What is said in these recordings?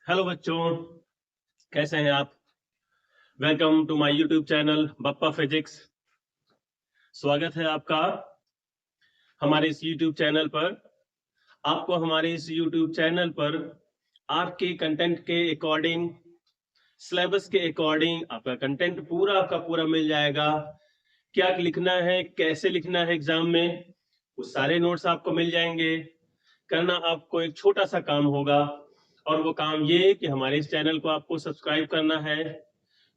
Hello बच्चों, कैसे हैं आप? Welcome to my YouTube channel Bappa physics. स्वागत है आपका हमारे इस यूट्यूब चैनल पर। आपको हमारे इस यूट्यूब चैनल पर आपके कंटेंट के अकॉर्डिंग, सिलेबस के अकॉर्डिंग आपका कंटेंट पूरा का पूरा मिल जाएगा। क्या लिखना है, कैसे लिखना है एग्जाम में, वो सारे नोट्स आपको मिल जाएंगे। करना आपको एक छोटा सा काम होगा, और वो काम ये कि हमारे इस चैनल को आपको सब्सक्राइब करना है,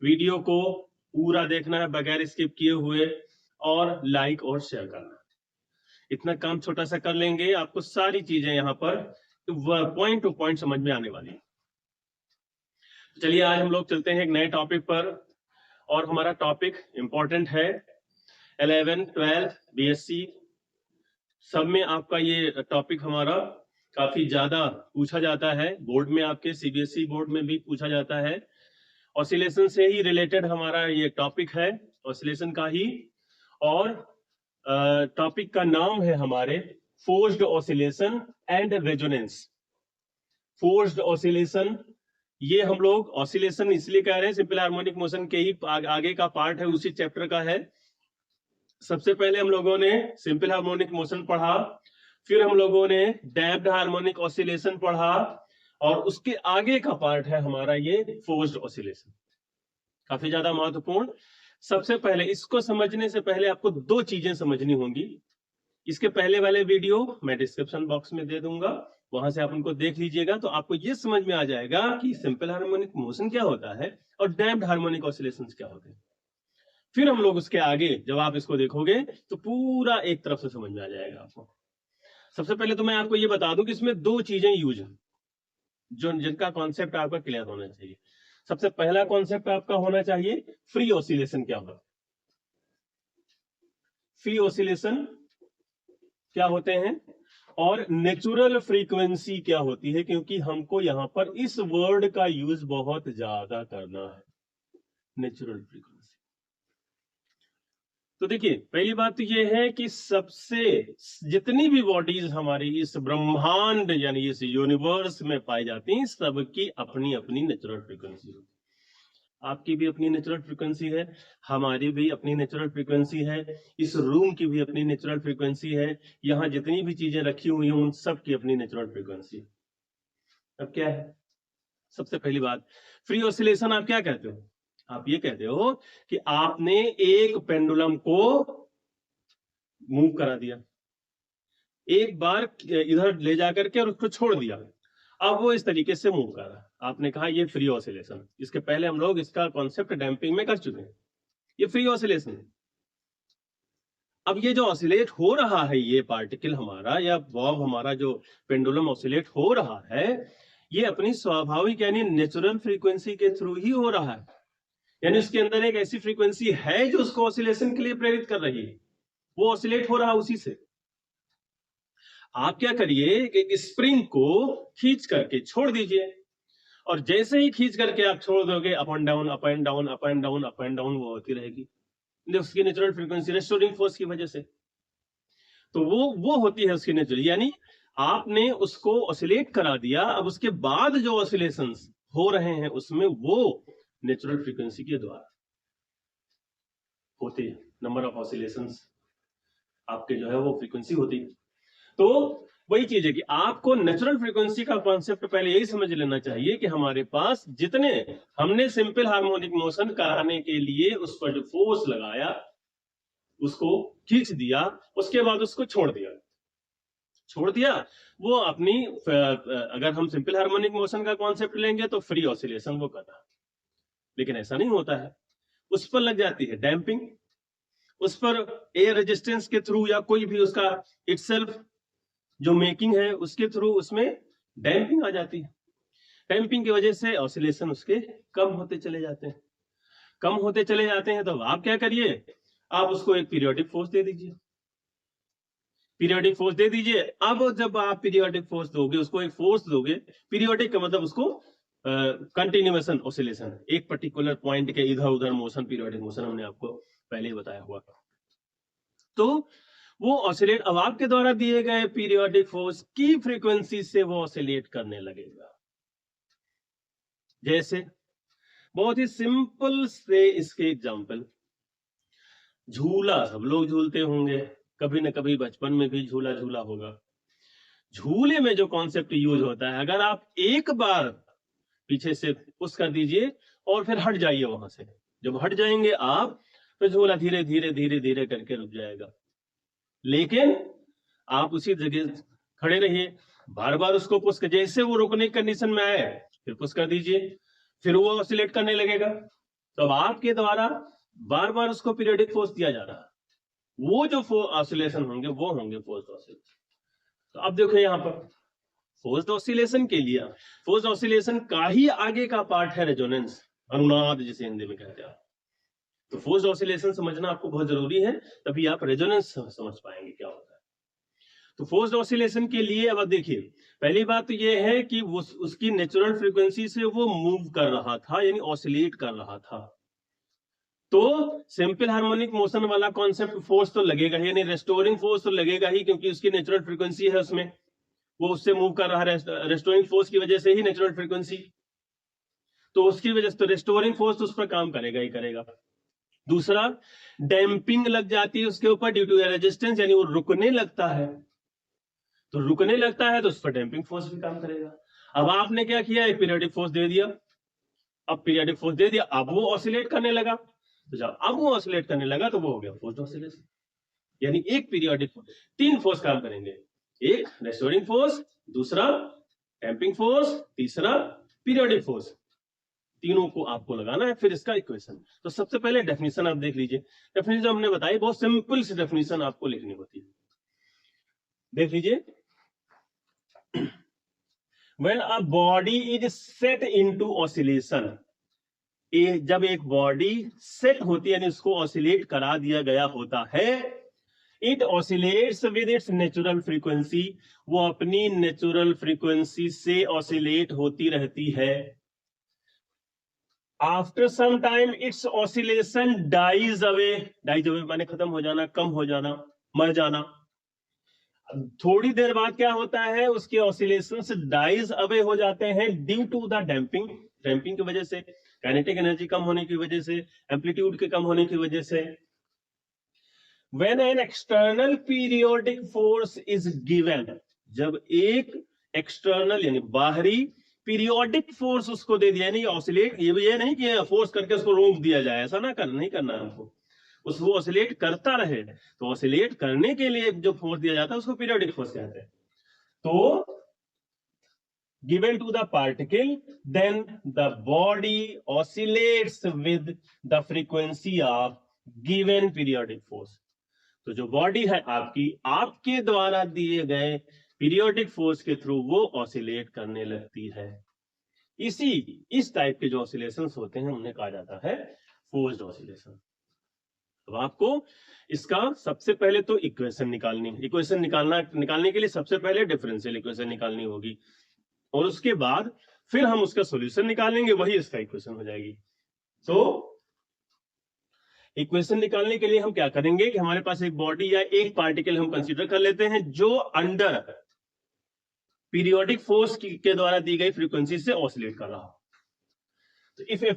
वीडियो को पूरा देखना है बगैर स्किप किए हुए, और लाइक और शेयर करना है। इतना काम छोटा सा कर लेंगे, आपको सारी चीजें यहाँ पर पॉइंट टू पॉइंट समझ में आने वाली है। चलिए आज हम लोग चलते हैं एक नए टॉपिक पर, और हमारा टॉपिक इंपॉर्टेंट है। 11, 12, बीएससी सब में आपका ये टॉपिक हमारा काफी ज्यादा पूछा जाता है। बोर्ड में, आपके सीबीएसई बोर्ड में भी पूछा जाता है। ऑसिलेशन से ही रिलेटेड हमारा ये टॉपिक है, ऑसिलेशन का ही। और टॉपिक का नाम है हमारे forced oscillation and resonance. Forced oscillation, ये हम लोग ऑसिलेशन इसलिए कह रहे हैं, सिंपल हार्मोनिक मोशन के ही आगे का पार्ट है, उसी चैप्टर का है। सबसे पहले हम लोगों ने सिंपल हार्मोनिक मोशन पढ़ा, फिर हम लोगों ने डैम्प्ड हार्मोनिक ऑसिलेशन पढ़ा, और उसके आगे का पार्ट है हमारा ये फोर्स्ड ऑसिलेशन। काफी ज्यादा महत्वपूर्ण। सबसे पहले इसको समझने से पहले आपको दो चीजें समझनी होंगी। इसके पहले वाले वीडियो मैं डिस्क्रिप्शन बॉक्स में दे दूंगा, वहां से आप उनको देख लीजिएगा, तो आपको ये समझ में आ जाएगा कि सिंपल हार्मोनिक मोशन क्या होता है और डैम्प्ड हार्मोनिक ऑसिलेशंस क्या होते हैं। फिर हम लोग उसके आगे जब आप इसको देखोगे तो पूरा एक तरफ से समझ में आ जाएगा आपको। सबसे पहले तो मैं आपको ये बता दूं कि इसमें दो चीजें यूज है जो जिनका कॉन्सेप्ट आपका क्लियर होना चाहिए। सबसे पहला कॉन्सेप्ट आपका होना चाहिए फ्री ऑसिलेशन क्या होता है। फ्री ऑसिलेशन क्या होते हैं और नेचुरल फ्रीक्वेंसी क्या होती है, क्योंकि हमको यहां पर इस वर्ड का यूज बहुत ज्यादा करना है, नेचुरल फ्रीक्वेंसी। तो देखिए, पहली बात तो ये है कि सबसे जितनी भी बॉडीज हमारी इस ब्रह्मांड यानी इस यूनिवर्स में पाई जाती हैं, सबकी अपनी अपनी नेचुरल फ्रीक्वेंसी होती है। आपकी भी अपनी नेचुरल फ्रीक्वेंसी है, हमारी भी अपनी नेचुरल फ्रीक्वेंसी है, इस रूम की भी अपनी नेचुरल फ्रीक्वेंसी है, यहाँ जितनी भी चीजें रखी हुई हैं उन सब की अपनी नेचुरल फ्रीक्वेंसी है। अब क्या है, सबसे पहली बात, फ्री ऑसिलेशन आप क्या कहते हो? आप ये कहते हो कि आपने एक पेंडुलम को मूव करा दिया, एक बार इधर ले जाकर के और उसको छोड़ दिया, अब वो इस तरीके से मूव कर रहा है, आपने कहा ये फ्री ऑसिलेशन। इसके पहले हम लोग इसका कॉन्सेप्ट डैम्पिंग में कर चुके हैं, ये फ्री ऑसिलेशन है। अब ये जो ऑसिलेट हो रहा है, ये पार्टिकल हमारा या बॉब हमारा जो पेंडुलम ऑसिलेट हो रहा है, ये अपनी स्वाभाविक यानी नेचुरल फ्रीक्वेंसी के थ्रू ही हो रहा है। यानी उसके अंदर एक ऐसी फ्रीक्वेंसी है जो उसको ऑसिलेशन के लिए प्रेरित कर रही है, वो ऑसिलेट हो रहा है उसी से। आप क्या करिए कि एक स्प्रिंग को खींच करके छोड़ दीजिए, और जैसे ही खींच करके आप छोड़ दोगे, up and down up and down up and down up and down वो होती रहेगी, उसकी नेचुरल फ्रीक्वेंसी रेस्टोरिंग फोर्स की वजह से। तो वो होती है उसकी नेचुरल, यानी आपने उसको ऑसिलेट करा दिया, अब उसके बाद जो ऑसिलेशंस हो रहे हैं उसमें वो नेचुरल फ्रीक्वेंसी के द्वारा होते हैं। नंबर ऑफ ऑसिलेशंस आपके जो है वो फ्रीक्वेंसी होती है। तो वही चीज है कि आपको नेचुरल फ्रीक्वेंसी का कॉन्सेप्ट पहले यही समझ लेना चाहिए कि हमारे पास जितने हमने सिंपल हार्मोनिक मोशन कराने के लिए उस पर जो फोर्स लगाया, उसको खींच दिया, उसके बाद उसको छोड़ दिया, वो अपनी अगर हम सिंपल हार्मोनिक मोशन का कॉन्सेप्ट लेंगे तो फ्री ऑसिलेशन वो करता है। लेकिन ऐसा नहीं होता है, उस पर लग जाती है डैम्पिंग, उस पर एयर रेजिस्टेंस के थ्रू या कोई भी उसका इटसेल्फ जो मेकिंग है उसके थ्रू उसमें डैम्पिंग आ जाती है। डैम्पिंग की वजह से ऑसिलेशन उसके कम होते चले जाते हैं, कम होते चले जाते हैं। तो आप क्या करिए, आप उसको एक पीरियोडिक फोर्स दे दीजिए, पीरियोडिक फोर्स दे दीजिए। अब जब आप पीरियोडिक फोर्स दोगे, उसको एक फोर्स दोगे, पीरियोडिक का मतलब उसको कंटिन्यूएशन ऑसिलेशन, एक पर्टिकुलर पॉइंट के इधर उधर मोशन, पीरियोडिक मोशन हमने आपको पहले ही बताया हुआ। तो वो ऑसिलेट अब आपके द्वारा दिए गए पीरियोडिक फोर्स की फ्रीक्वेंसी से वो ऑसिलेट करने लगेगा। जैसे बहुत ही सिंपल से इसके एग्जांपल, झूला सब लोग झूलते होंगे, कभी न कभी बचपन में भी झूला झूला होगा। झूले में जो कॉन्सेप्ट यूज होता है, अगर आप एक बार पीछे से पुश कर दीजिए और फिर हट जाइए वहां से, जब हट जाएंगे आप तो झूला धीरे धीरे धीरे धीरे करके रुक जाएगा। लेकिन आप उसी जगह खड़े रहिए, बार बार उसको पुश कर, जैसे वो रुकने की कंडीशन में आए फिर पुश कर दीजिए, फिर वो ऑसिलेट करने लगेगा। तो अब आपके द्वारा बार बार उसको पीरियोडिक फोर्स दिया जा रहा है, वो जो ऑसिलेशन होंगे वो होंगे फोर्स्ड ऑसिलेशन। तो अब देखो यहाँ पर फोर्स्ड ऑसिलेशन के लिए, फोर्स्ड ऑसिलेशन का ही आगे का पार्ट है रेजोनेंस, अनुनाद जिसे हिंदी में कहते हैं। तो फोर्स्ड ऑसिलेशन समझना आपको बहुत जरूरी है, तभी आप रेजोनेंस समझ पाएंगे क्या होता है। तो फोर्स्ड ऑसिलेशन के लिए अब देखिए, पहली बात तो ये है कि वो उसकी नेचुरल फ्रीक्वेंसी से वो मूव कर रहा था, यानी ऑसिलेट कर रहा था। तो सिंपल हार्मोनिक मोशन वाला कॉन्सेप्ट फोर्स तो लगेगा ही, यानी रेस्टोरिंग फोर्स तो लगेगा ही, क्योंकि उसकी नेचुरल फ्रीक्वेंसी है, उसमें वो उससे मूव कर रहा है, रेस्टोरिंग फोर्स की वजह से ही नेचुरल फ्रीक्वेंसी, तो उसकी वजह से तो रेस्टोरिंग फोर्स उस पर काम करेगा ही करेगा। दूसरा, डैम्पिंग लग जाती है उसके ऊपर ड्यू टू रेजिस्टेंस, यानी वो रुकने लगता है, तो रुकने लगता है तो उस पर डैम्पिंग फोर्स भी काम करेगा। अब आपने क्या किया, एक पीरियोडिक फोर्स दे दिया, अब पीरियोडिक फोर्स दे दिया, अब वो ऑसिलेट करने लगा, तो जब अब वो ऑसिलेट करने लगा तो वो हो गया फोर्स्ड ऑसिलेशन। यानी एक पीरियोडिक फोर्स, तीन फोर्स काम करेंगे, एक रेस्टोरिंग फोर्स, दूसरा डैम्पिंग फोर्स, तीसरा पीरियोडिक फोर्स, तीनों को आपको लगाना है। फिर इसका इक्वेशन, तो सबसे पहले डेफिनेशन आप देख लीजिए। डेफिनेशन हमने बताई, बहुत सिंपल सी डेफिनेशन आपको लिखनी होती है, देख लीजिए। When a body is set into oscillation, जब एक बॉडी सेट होती है यानी उसको ऑसिलेट करा दिया गया होता है, it oscillates with its natural frequency, वो अपनी नेचुरल फ्रीक्वेंसी से ऑसिलेट होती रहती है। After some time its oscillation dies away माने खत्म हो जाना, कम हो जाना, मर जाना। थोड़ी देर बाद क्या होता है, उसके ऑसिलेशंस डाइज अवे हो जाते हैं due to the damping, damping की वजह से, काइनेटिक एनर्जी कम होने की वजह से, एम्पलीट्यूड के कम होने की वजह से। When an external periodic force is given, जब एक एक्सटर्नल यानी बाहरी पीरियोडिक फोर्स उसको दे दिया, नहीं ऑसिलेट, ये नहीं कि फोर्स करके उसको रोक दिया जाए, ऐसा नहीं करना है हमको, उसको ऑसिलेट करता रहे। तो ऑसिलेट करने के लिए जो फोर्स दिया जाता है उसको पीरियोडिक फोर्स कहते हैं। तो given to the particle, then the body oscillates with the frequency of given periodic force. तो जो बॉडी है आपकी, आपके द्वारा दिए गए पीरियोडिक फोर्स के थ्रू वो ऑसिलेट करने लगती है। इस टाइप के जो ऑसिलेशंस होते हैं उन्हें कहा जाता है फोर्स्ड ऑसिलेशन। अब आपको इसका सबसे पहले तो इक्वेशन निकालने के लिए सबसे पहले डिफरेंशियल इक्वेशन निकालनी होगी, और उसके बाद फिर हम उसका सॉल्यूशन निकालेंगे, वही इसका इक्वेशन हो जाएगी। तो इक्वेशन निकालने के लिए हम क्या करेंगे कि हमारे पास एक बॉडी या एक पार्टिकल हम कंसीडर कर लेते हैं जो अंडर पीरियोडिक फोर्स के द्वारा दी गई फ्रीक्वेंसी से ऑसिलेट कर रहा हो। तो if a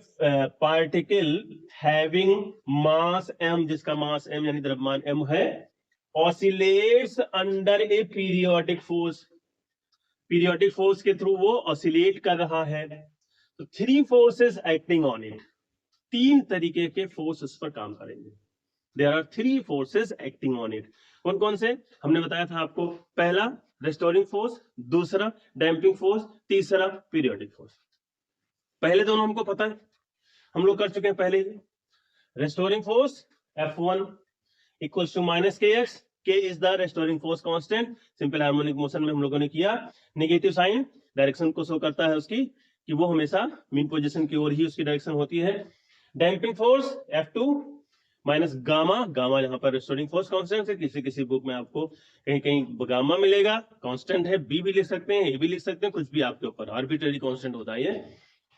particle having mass m, जिसका मास m यानी द्रव्यमान m है, oscillates under a periodic force, periodic force के थ्रू वो ऑसिलेट कर रहा है, तो three forces acting on it, तीन तरीके के फोर्स उस पर काम करेंगे। There are three forces acting on it. कौन कौन से हमने बताया था आपको, पहला रेस्टोरिंग फोर्स, दूसरा डैम्पिंग फोर्स, तीसरा पीरियोडिक फोर्स। पहले दोनों हमको पता है, हम लोग कर चुके हैं पहले ही। Restoring force F1 equals to minus kx, k is the restoring force constant. Simple harmonic motion में हम लोगों ने किया, नेगेटिव साइन डायरेक्शन को शो करता है उसकी, कि वो हमेशा मीन पोजीशन की ओर ही उसकी डायरेक्शन होती है। Damping force F2 minus gamma, gamma यहाँ पर रेस्टोरिंग फोर्स कांस्टेंट है, किसी बुक में आपको कहीं कहीं गामा मिलेगा, कांस्टेंट है, बी भी लिख सकते हैं, ए भी लिख सकते हैं, कुछ भी आपके ऊपर, आर्बिट्ररी कांस्टेंट होता है ये।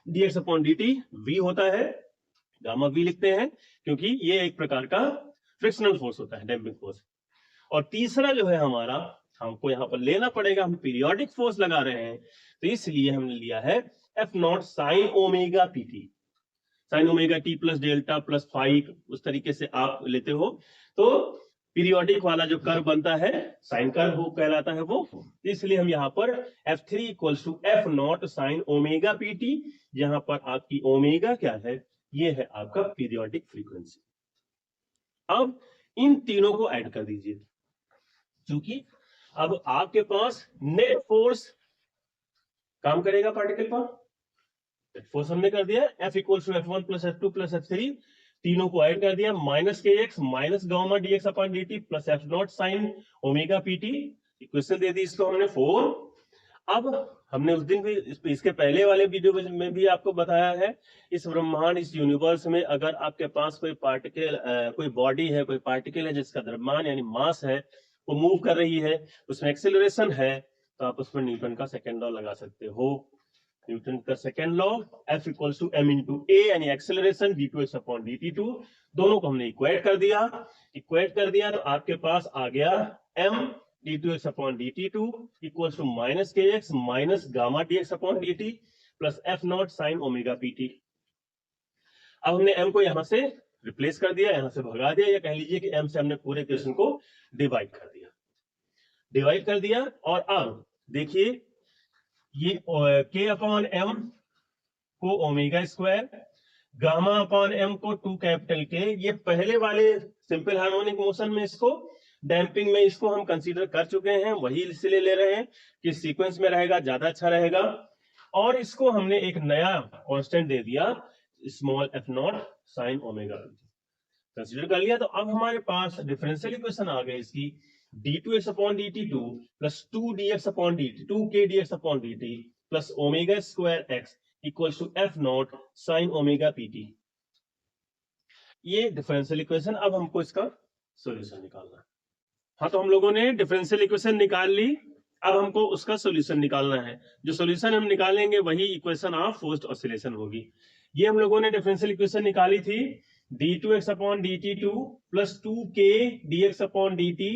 dx अपॉन dt v होता है, गामा v लिखते हैं क्योंकि ये एक प्रकार का फ्रिक्शनल फोर्स होता है, डैम्पिंग फोर्स। और तीसरा जो है हमारा हमको यहाँ पर लेना पड़ेगा, हम पीरियोडिक फोर्स लगा रहे हैं, तो इसलिए हमने लिया है F not sine omega PT, sine omega T plus delta plus five, उस तरीके से आप लेते हो। तो पीरियोडिक वाला जो कर्व बनता है साइन कर्व वो कहलाता है वो, इसलिए हम यहाँ पर F3 equals to f not sine omega p t, जहां पर आपकी ओमेगा क्या है, ये है आपका पीरियोडिक फ्रीक्वेंसी। अब इन तीनों को ऐड कर दीजिए, क्योंकि अब आपके पास नेट फोर्स काम करेगा पार्टिकल पर। नेट फोर्स हमने कर दिया F equals to F1 plus F2 plus F3, तीनों को ऐड कर दिया, minus k x minus gamma d x upon d t plus F not sine omega p t, equation दे दी इसको हमने 4। अब हमने उस दिन भी इसके पहले वाले वीडियो में भी आपको बताया है, इस ब्रह्मांड इस यूनिवर्स में अगर आपके पास कोई पार्टिकल कोई बॉडी है, कोई पार्टिकल है जिसका द्रव्यमान यानी मास है, वो मूव कर रही है, उसमें एक्सेलरेशन है, तो आप उसमें न्यूटन का सेकेंड लॉ लगा सकते हो। न्यूटन का second law F equals to m into a यानी एक्सेलरेशन d2x अपॉन dt2, दोनों को हमने इक्वेट कर दिया तो आपके पास आ गया m d2x upon dt2 equals to minus k x minus gamma dx upon dt plus f not sine omega pt। अब हमने m को यहां से रिप्लेस कर दिया, यहां से भगा दिया, या कह लीजिए कि m से हमने पूरे क्वेश्चन को डिवाइड कर दिया। और अब देखिए ये k अपॉन m को omega square, gamma upon m को 2 कैपिटल K, ये पहले वाले सिंपल हार्मोनिक मोशन में इसको डैम्पिंग में इसको हम कंसीडर कर चुके हैं, वही इसलिए ले रहे हैं कि सीक्वेंस में रहेगा ज्यादा अच्छा रहेगा। और इसको हमने एक नया कांस्टेंट दे दिया small f not sine omega consider कर लिया। तो अब हमारे पास डिफरेंशियल इक्वेशन आ गई इसकी d2x upon dt2 plus 2dx upon dt 2k dx upon dt plus omega square x equals to f not sine omega pt। ये differential equation, अब हमको इसका सॉल्यूशन निकालना है। हाँ, तो हम लोगों ने डिफरेंशियल इक्वेशन निकाल ली, अब हमको उसका सॉल्यूशन निकालना है। जो सॉल्यूशन हम निकालेंगे वही इक्वेशन ऑफ फोर्स्ड ऑसिलेशन होगी। ये हम लोगों ने डिफरेंशियल इक्वेशन निकाली थी d2x upon dt2 plus 2k dx upon dt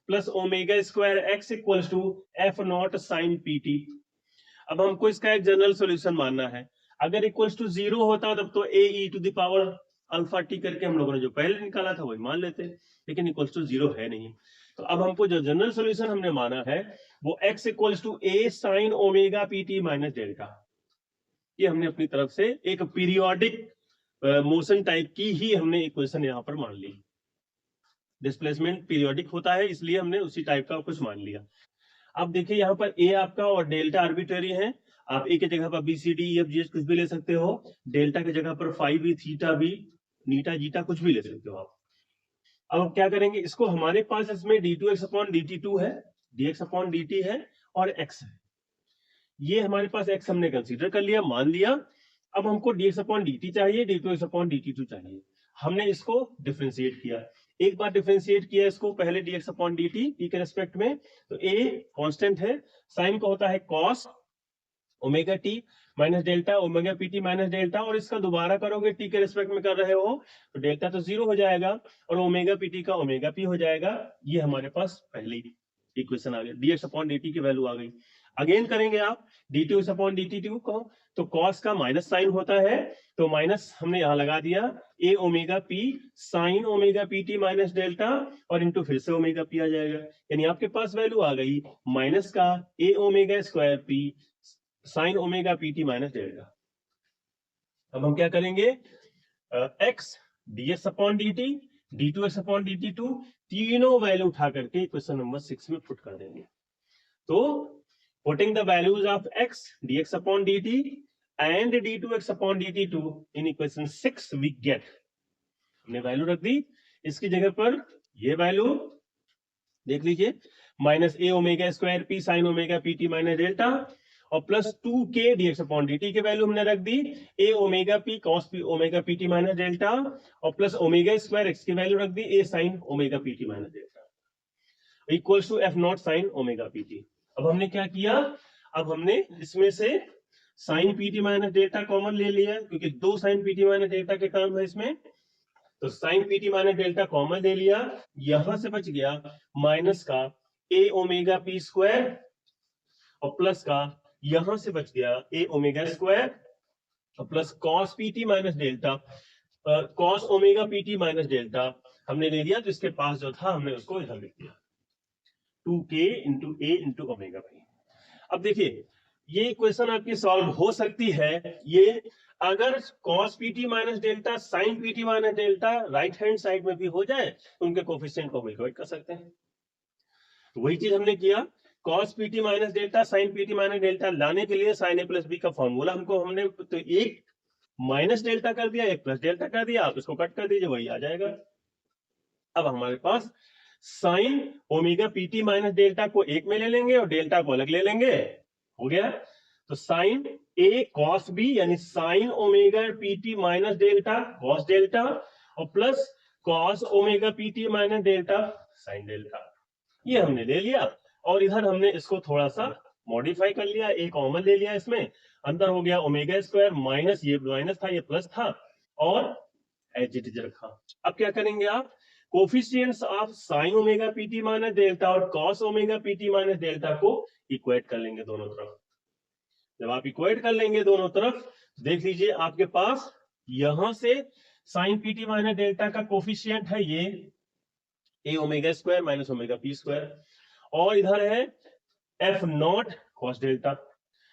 plus omega square x equals to f not sine pt। अब हमको इसका एक जनरल सॉल्यूशन मानना है। अगर इक्वल्स टू 0 होता तब तो a e to the power alpha t करके हम लोगों ने जो पहले निकाला था वही मान लेते, लेकिन इक्वल्स टू 0 है नहीं। तो अब हमको जो जनरल सॉल्यूशन हमने माना है वो x equals to a sine omega pt minus delta. ये हमने अपनी तरफ से एक पीरियोडिक मोशन टाइप की ही हमने इक्वेशन यहां पर मान ली। डिस्प्लेसमेंट पीरियोडिक होता है इसलिए हमने उसी टाइप का कुछ मान लिया। अब देखिए यहाँ पर a आपका और डेल्टा आर्बिट्रेरी है, आप a की जगह पर b c d f g h कुछ भी ले सकते हो, डेल्टा की जगह पर फाई भी, थीटा भी, नीटा जीटा कुछ भी ले सकते हो आप। अब क्या करेंगे, इसको हमारे पास इसमें d2x अपॉन dt2 है, dx अपॉन dt है और x है। ये हमारे पास x हमने कंसीडर कर लिया, मान लिया। अब हमको dx अपॉन dt चाहिए, d2x अपॉन dt2 चाहिए। हमने इसको डिफरेंशिएट किया, एक बार डिफरेंशिएट किया इसको पहले dx अपॉन dt t के रेस्पेक्ट में, तो a कांस्टेंट है, साइन का होता है cos omega T minus delta omega p t minus delta, और इसका दोबारा करोगे टी के रेस्पेक्ट में कर रहे हो तो डेल्टा तो 0 हो जाएगा और ओमेगा पीटी का ओमेगा पी हो जाएगा। ये हमारे पास पहली इक्वेशन आ गई, dx अपॉन dt की वैल्यू आ गई। अगेन करेंगे आप dt अपॉन dt2 को, तो cos का माइनस साइन होता है, तो माइनस हमने यहां लगा दिया a omega p sine omega pt minus delta और इंटू फिर से ओमेगा p आ जाएगा, यानी आपके पास वैल्यू आ गई माइनस का a omega square p sine omega p t minus delta. अब हम क्या करेंगे, x dx upon dt d2x upon dt2 तीनों वैल्यू उठा करके क्वेश्चन नंबर 6 में पुट कर देंगे। तो putting the values of x dx upon dt and d2x upon dt2 in equation 6 we get, हमने वैल्यू रख दी इसकी जगह पर, ये वैल्यू देख लीजिए minus a omega square p sine omega p t minus delta और plus 2k dx upon dt की वैल्यू हमने रख दी a omega p cos p omega pt minus delta और प्लस ओमेगा स्क्वायर x की वैल्यू रख दी a sine omega pt minus delta equals to f not sine omega pt। अब हमने क्या किया, अब हमने इसमें से sine pt minus delta common ले लिया क्योंकि 2 साइन pt माइनस डेल्टा के टर्म है इसमें, तो sine pt minus delta common ले लिया, यहां से बच गया माइनस का ए ओमेगा पी स्क्वायर और प्लस का यहां से बच गया ए ओमेगा स्क्वायर और plus cos PT minus delta, cos omega p t minus delta हमने ले लिया, तो इसके पास जो था हमने उसको इधर लिख दिया 2k इंटू ए इंटू ओमेगा पी। अब देखिए ये इक्वेशन आपकी सॉल्व हो सकती है, ये अगर cos pt minus delta sin pt minus delta right hand side में भी हो जाए तो उनके कोफिशिएंट को कैलकुलेट कर सकते हैं। तो वही चीज हमने किया, cos pt minus delta sin pt minus delta लाने के लिए sin a प्लस b का फॉर्मूला हमने तो एक माइनस डेल्टा कर दिया, एक प्लस डेल्टा कर दिया, आप इसको कट कर दीजिए वही आ जाएगा। अब हमारे पास sine omega p t minus delta को एक में ले लेंगे और डेल्टा को अलग ले लेंगे, हो गया। तो साइन ए कॉस बी यानी sine omega p t minus delta cos delta और plus cos omega p t minus delta sine delta, ये हमने ले लिया। और इधर हमने इसको थोड़ा सा मॉडिफाई कर लिया, एक कॉमन ले लिया, इसमें अंदर हो गया ओमेगा स्क्वायर माइनस, ये माइनस था ये प्लस था और एज इट इज रखा। अब क्या करेंगे आप, coefficients of sine omega p t minus delta और cos omega p t minus delta को इक्वेट कर लेंगे दोनों तरफ। जब आप इक्वेट कर लेंगे दोनों तरफ, देख लीजिए आपके पास यहां से साइन पीटी माइनस डेल्टा का कोफिशिएंट है ये a omega square minus omega P square, और इधर है एफ नॉट कॉस डेल्टा।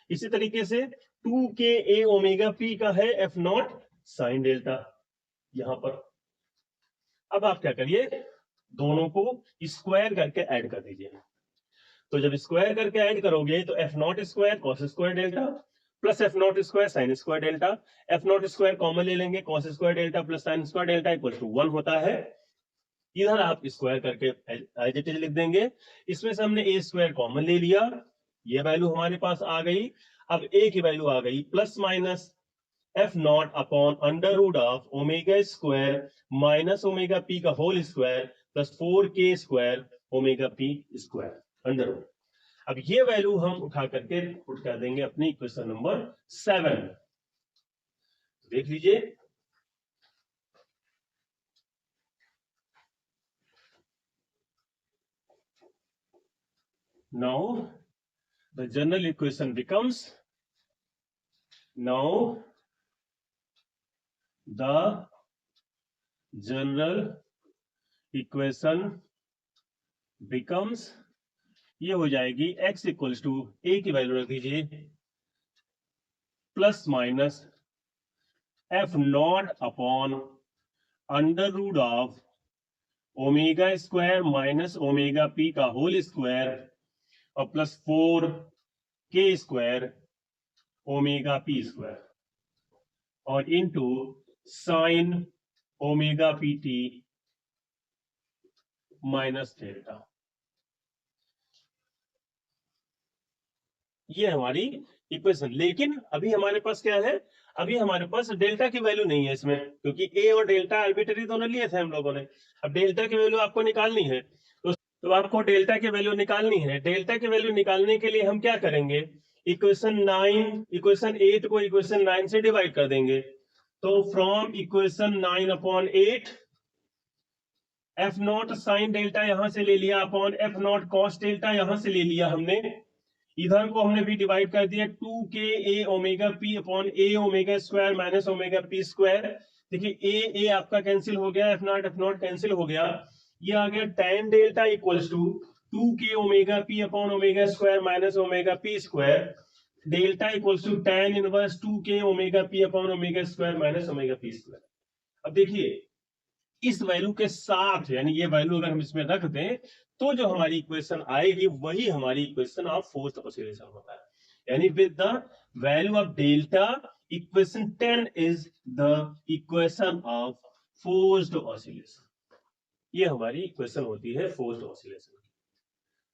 इसी तरीके से 2k ए ओमेगा पी का है एफ नॉट साइन डेल्टा यहां पर। अब आप क्या करिए, दोनों को स्क्वायर करके ऐड कर दीजिए। तो जब स्क्वायर करके ऐड करोगे तो f nought square cos square delta plus F nought square sine square delta, f nought square common ले लेंगे, cos square delta plus sine square delta equal to 1 होता है। इधर आप स्क्वायर करके एज इट इज लिख देंगे। इसमें से हमने ए स्क्वायर कॉमन ले लिया, ये वैल्यू हमारे पास आ गई। अब ए की वैल्यू आ गई plus minus F not upon under root of omega square minus omega p का whole square plus 4k square omega P square under root. अब ये वैल्यू हम उठा करके पुट कर देंगे अपनी इक्वेशन नंबर 7। देख लीजिए, now the general equation becomes, now the general equation becomes, ये हो जाएगी x इक्वल्स टू a की वैल्यू रख दीजिए plus minus F not upon under root of omega square minus omega p का होल स्क्वायर और plus 4k square omega P square और into sine omega p t minus delta. ये हमारी equation. लेकिन अभी हमारे पास क्या है, अभी हमारे पास डेल्टा की वैल्यू नहीं है इसमें, क्योंकि ए और डेल्टा आर्बिट्ररी दोनों लिए थे हम लोगों ने। अब डेल्टा की वैल्यू आपको निकालनी है, तो आपको डेल्टा की वैल्यू निकालनी है। डेल्टा की वैल्यू निकालने के लिए हम क्या करेंगे, इक्वेशन 8 को इक्वेशन 9 से डिवाइड कर देंगे। तो from equation 9 upon 8 F not sine delta यहां से ले लिया upon F not cos delta यहां से ले लिया हमने, इधर को हमने भी डिवाइड कर दिया 2k A omega P upon A omega square minus omega P square. देखिए ए आपका कैंसिल हो गया, एफ नॉट कैंसिल हो गया, ये आ गया tan delta equals to 2k omega P upon omega square minus omega P square, delta equals to tan inverse 2k omega P upon omega square minus omega P square. अब देखिए इस value के साथ, यानी ये वैल्यू अगर हम इसमें रख दें तो जो हमारी इक्वेशन आएगी वही हमारी इक्वेशन ऑफ फोर्स्ड ऑसिलेशन होता है। यानी with the value of delta equation 10 is the equation of forced oscillation. ये हमारी इक्वेशन होती है फोर्स्ड ऑसिलेशन।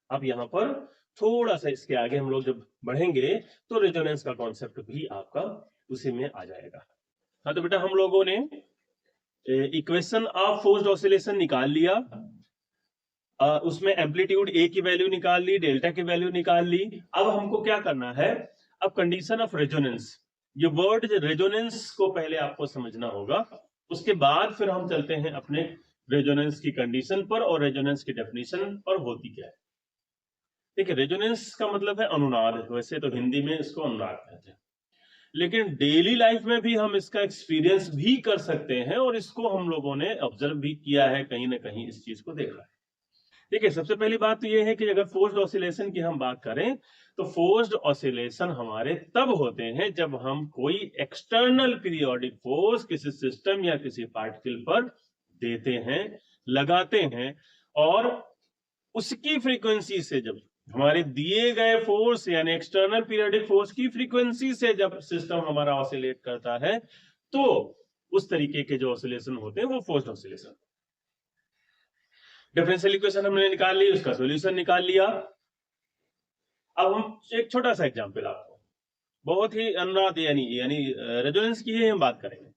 अब यहां पर थोड़ा सा इसके आगे हम लोग जब बढ़ेंगे तो रेजोनेंस का कॉन्सेप्ट भी आपका उसी में आ जाएगा। हाँ तो बेटा हम लोगों ने इक्वेशन ऑफ फोर्स्ड ऑसिलेशन निकाल लिया, उसमें एम्पलीट्यूड ए की वैल्यू निकाल ली, डेल्टा की वैल्यू निकाल ली। अब हमको क्या करना है, अब कंडीशन ऑफ रेजोनेंस, ये वर्ड रेजोनेंस को पहले आपको समझना होगा, उसके बाद फिर हम चलते हैं अपने रेजोनेंस की कंडीशन पर और रेजोनेंस की डेफिनेशन पर होती क्या है। देखिए रेजोनेंस का मतलब है अनुनाद, वैसे तो हिंदी में इसको अनुनाद कहते हैं, लेकिन डेली लाइफ में भी हम इसका एक्सपीरियंस भी कर सकते हैं और इसको हम लोगों ने ऑब्जर्व भी किया है, कहीं ना कहीं इस चीज को देखा है। देखिए सबसे पहली बात तो ये है कि अगर फोर्स्ड ऑसिलेशन की हम बात करें तो फोर्स्ड ऑसिलेशन हमारे तब होते हैं जब हम कोई एक्सटर्नल पीरियोडिक फोर्स किसी सिस्टम या किसी पार्टिकल पर देते हैं, लगाते हैं, और उसकी फ्रीक्वेंसी से जब हमारे दिए गए फोर्स यानी एक्सटर्नल पीरियोडिक फोर्स की फ्रीक्वेंसी से जब सिस्टम हमारा ऑसिलेट करता है तो उस तरीके के जो ऑसिलेशन होते हैं वो फोर्स्ड ऑसिलेशन। डिफरेंशियल इक्वेशन हमने निकाल ली, उसका सॉल्यूशन निकाल लिया। अब हम एक छोटा सा एग्जांपल आपको, बहुत ही अनुनाद यानी रेजोनेंस की ही हम बात करेंगे,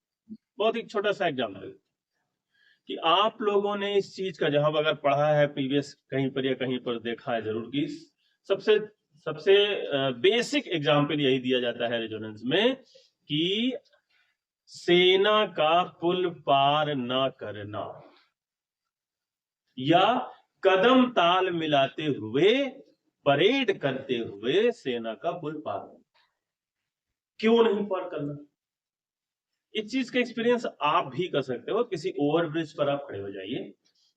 बहुत ही छोटा सा एग्जांपल कि आप लोगों ने इस चीज का जहां अगर पढ़ा है प्रीवियस कहीं पर या कहीं पर देखा है जरूर कि सबसे सबसे बेसिक एग्जांपल यही दिया जाता है रेजोनेंस में कि सेना का पुल पार ना करना या कदम ताल मिलाते हुए परेड करते हुए सेना का पुल पार करना। क्यों नहीं पार करना? इस चीज का एक्सपीरियंस आप भी कर सकते हो। किसी ओवरब्रिज पर आप खड़े हो जाइए,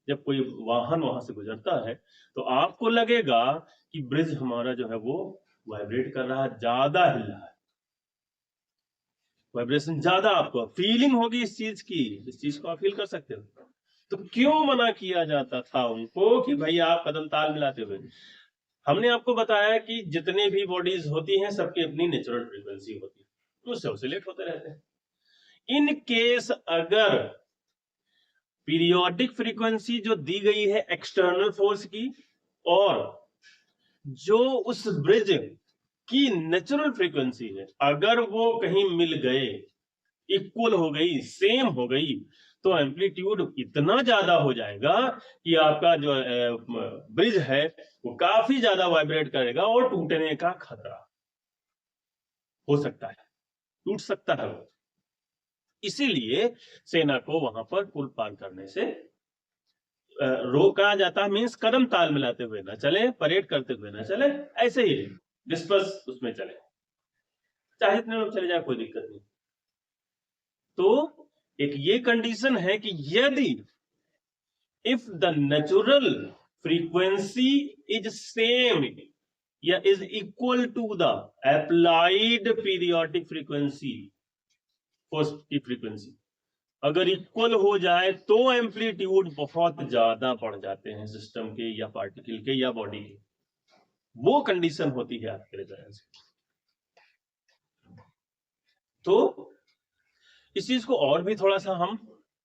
जब कोई वाहन वहां से गुजरता है तो आपको लगेगा कि ब्रिज हमारा जो है वो वाइब्रेट कर रहा है, ज्यादा हिल रहा है, वाइब्रेशन ज्यादा आपको फीलिंग होगी इस चीज की, इस चीज को आप फील कर सकते हो। तो क्यों मना किया जाता था उनको कि भाई आप कदम ताल मिलाते हुए? हमने आपको बताया कि जितने भी बॉडीज होती हैं सबकी अपनी नेचुरल फ्रीक्वेंसी होती है, उससे ऑसिलेट होते रहते हैं। इन केस अगर पीरियोडिक फ्रीक्वेंसी जो दी गई है एक्सटर्नल फोर्स की और जो उस ब्रिज की नेचुरल फ्रीक्वेंसी है, अगर वो कहीं मिल गए, इक्वल हो गई, सेम हो गई, तो एम्पलीट्यूड इतना ज्यादा हो जाएगा कि आपका जो ब्रिज है वो काफी ज्यादा वाइब्रेट करेगा और टूटने का खतरा हो सकता है, टूट सकता है। इसीलिए सेना को वहां पर पुल पार करने से रोका जाता है, मीन्स कदम ताल मिलाते हुए ना चले, परेड करते हुए ना चले, ऐसे ही डिस्पर्स उसमें चले, चाहे इतने लोग चले जाए कोई दिक्कत नहीं। तो एक ये कंडीशन है कि यदि if the natural frequency is same या is equal to the applied periodic frequency, force की फ्रीक्वेंसी अगर इक्वल हो जाए तो एम्पलीट्यूड बहुत ज्यादा बढ़ जाते हैं सिस्टम के या पार्टिकल के या बॉडी के, वो कंडीशन होती है आपके रेजोनेंस। तो इस चीज को और भी थोड़ा सा हम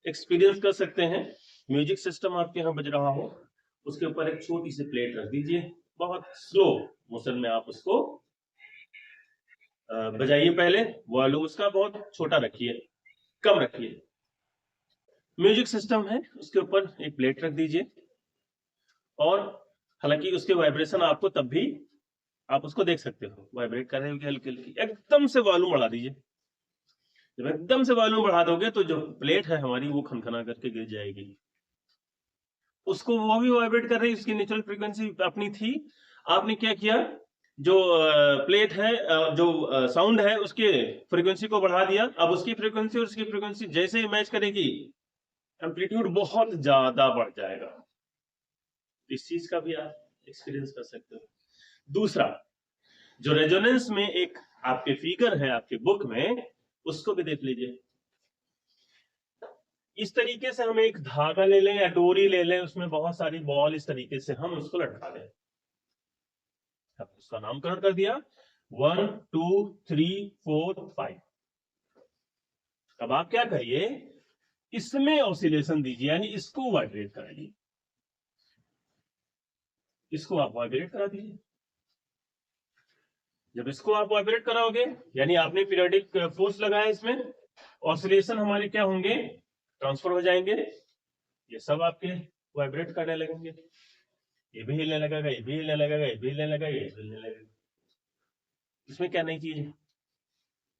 एक्सपीरियंस कर सकते हैं। म्यूजिक सिस्टम आपके यहाँ बज रहा हो, उसके ऊपर एक छोटी सी प्लेट रख दीजिए, बहुत स्लो मोशन में आप उसको बजाइए। पहले वॉल्यूम उसका बहुत छोटा रखिए, कम रखिए। म्यूजिक सिस्टम है, उसके ऊपर एक प्लेट रख दीजिए और हालांकि उसके वाइब्रेशन आपको तब भी आप उसको देख सकते हो, वाइब्रेट कर रहे हो हल्की हल्की। एकदम से वॉल्यूम बढ़ा दीजिए, जब एकदम से वॉल्यूम बढ़ा दोगे तो जो प्लेट है हमारी वो खनखना करके गिर जाएगी। उसको वो भी वाइब्रेट कर रही है, उसकी नेचुरल फ्रीक्वेंसी अपनी थी। आपने क्या किया, जो प्लेट है, जो साउंड है उसके फ्रीक्वेंसी को बढ़ा दिया। अब उसकी फ्रीक्वेंसी और उसकी फ्रीक्वेंसी जैसे ही मैच करेगी एम्पलीट्यूड बहुत ज्यादा बढ़ जाएगा। इस चीज का भी आप एक्सपीरियंस कर सकते हो। दूसरा, जो रेजोनेंस में एक आपके फिगर है आपके बुक में, उसको भी देख लीजिए। इस तरीके से हम एक धागा ले लें या डोरी ले लें, उसमें बहुत सारी बॉल, इस तरीके से हम उसको लटका दें। उसका नामकरण कर दिया 1 2 3 4 5। अब आप क्या करिए, इसमें ऑसिलेशन दीजिए, यानी इसको वाइब्रेट कराइए, इसको आप वाइब्रेट करा दीजिए। जब इसको आप वाइब्रेट कराओगे यानी आपने पीरियोडिक फोर्स लगाया, इसमें ऑसिलेशन हमारे क्या होंगे, ट्रांसफर हो जाएंगे। ये सब आपके वाइब्रेट करने लगेंगे, ये भी हिलने लगेगा, ये भी हिलने लगेगा, ये भी हिलने लगेगा, ये भी हिलने लगेगा। इसमें क्या नई चीज है,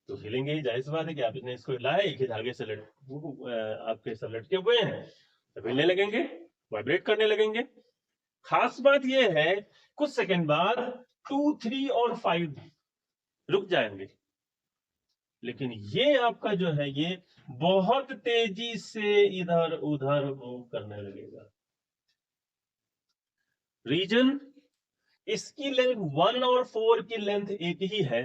तो हिलेंगे ही, जाहिर सी बात है कि आपने इसको हिलाया, एक ही धागे से आपके सब लटके हुए हैं, तब हिलने लगेंगे, वाइब्रेट करने लगेंगे। खास बात यह है कुछ सेकंड बाद 2, 3 और 5 रुक जाएंगे, लेकिन ये आपका जो है ये बहुत तेजी से इधर उधर मूव करने लगेगा। रीजन, इसकी लेंथ 1 और 4 की लेंथ एक ही है,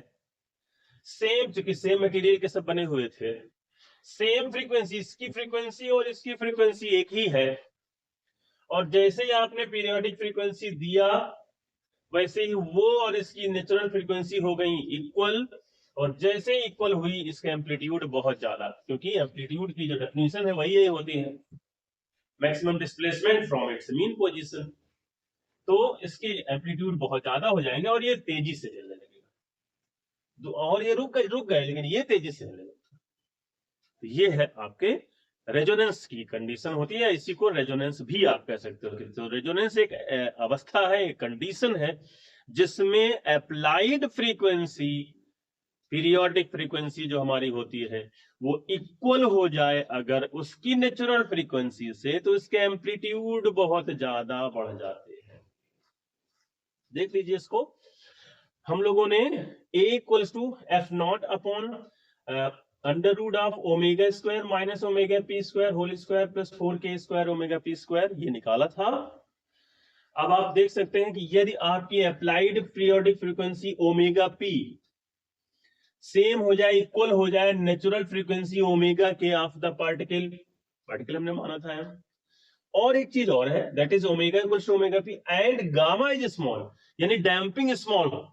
सेम, चूंकि सेम मटेरियल के सब बने हुए थे, सेम फ्रीक्वेंसी, इसकी फ्रीक्वेंसी और इसकी फ्रीक्वेंसी एक ही है, और जैसे ही आपने पीरियोडिक फ्रीक्वेंसी दिया वैसे ही वो और इसकी नेचुरल फ्रीक्वेंसी हो गई इक्वल, और जैसे इक्वल हुई इसका एम्पलीट्यूड बहुत ज्यादा, क्योंकि एम्पलीट्यूड की जो डेफिनेशन है वही यही होती है, maximum displacement from its mean position. तो इसके एम्पलीट्यूड बहुत ज्यादा हो जाएंगे और ये तेजी से चलने लगेगा, और ये रुक गए लेकिन ये तेजी से चलने लगेगा। तो ये है आपके रेजोनेंस की कंडीशन होती है, इसी को रेजोनेंस भी आप कह सकते हो। तो रेजोनेंस एक अवस्था है, एक कंडीशन है जिसमें अप्लाइड फ्रीक्वेंसी, पीरियोडिक फ्रीक्वेंसी जो हमारी होती है वो इक्वल हो जाए अगर उसकी नेचुरल फ्रीक्वेंसी से, तो इसके एम्पलीट्यूड बहुत ज्यादा बढ़ जाते हैं। देख लीजिए इसको, हम लोगों ने A equals to f not upon under root of omega square minus omega P square whole square plus 4k square omega P square ये निकाला था। अब आप देख सकते हैं कि यदि आपकी applied periodic frequency omega p same हो जाए, इक्वल हो जाए नेचुरल फ्रीक्वेंसी ओमेगा के ऑफ द पार्टिकल हमने माना था यहाँ, और एक चीज और है, that is omega equals to omega p and gamma is small, यानी डैम्पिंग स्मॉल हो।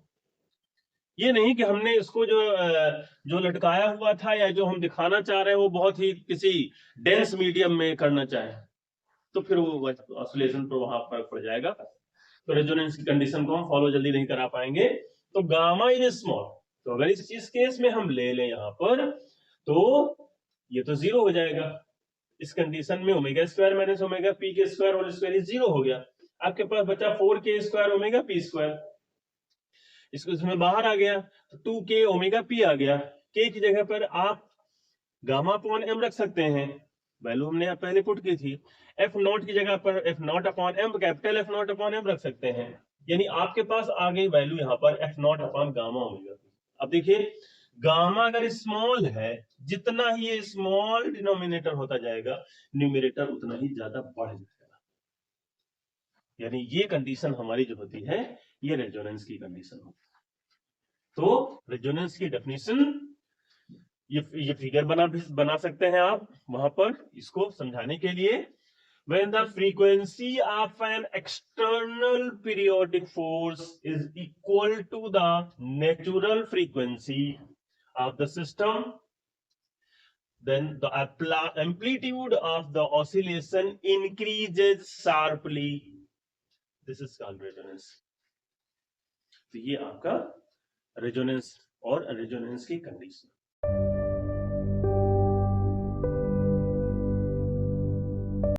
ये नहीं कि हमने इसको जो लटकाया हुआ था या जो हम दिखाना चाह रहे हैं वो बहुत ही किसी डेंस मीडियम में करना चाहे, तो फिर वो ऑसिलेशन पर वहां फर्क पड़ जाएगा, तो रेजोनेंस की कंडीशन को हम फॉलो जल्दी नहीं करा पाएंगे। तो गामा इज स्मॉल, तो अगर इस केस में हम ले लें यहां पर, तो ये तो जीरो हो जाएगा। इस कंडीशन में omega square minus omega P के स्क्वायर होल स्क्वायर जीरो हो गया, आपके पास बचा 4k square omega P square, इसको इसमें बाहर आ गया तो 2k ओमेगा पी आ गया, k की जगह पर आप गामा अपॉन एम रख सकते हैं, वैल्यू हमने पहले पुट की थी। एफ नॉट की जगह पर f not upon m, capital f not upon m रख सकते हैं, यानी आपके पास आ गई वैल्यू यहाँ पर f not upon gamma omega P. अब देखिए गामा अगर स्मॉल है, जितना ही ये स्मॉल डिनोमिनेटर होता जाएगा न्यूमरेटर उतना ही ज्यादा बढ़ जाएगा, यानी ये कंडीशन हमारी जो होती है ये रेजोनेंस की कंडीशन होती है। तो रेजोनेंस की डेफिनेशन ये फिगर बना सकते हैं आप वहां पर इसको समझाने के लिए। When the frequency of an external periodic force is equal to the natural frequency of the system, then the amplitude of the oscillation increases sharply. This is called resonance. तो ये आपका रेजोनेंस और रेजोनेंस की condition.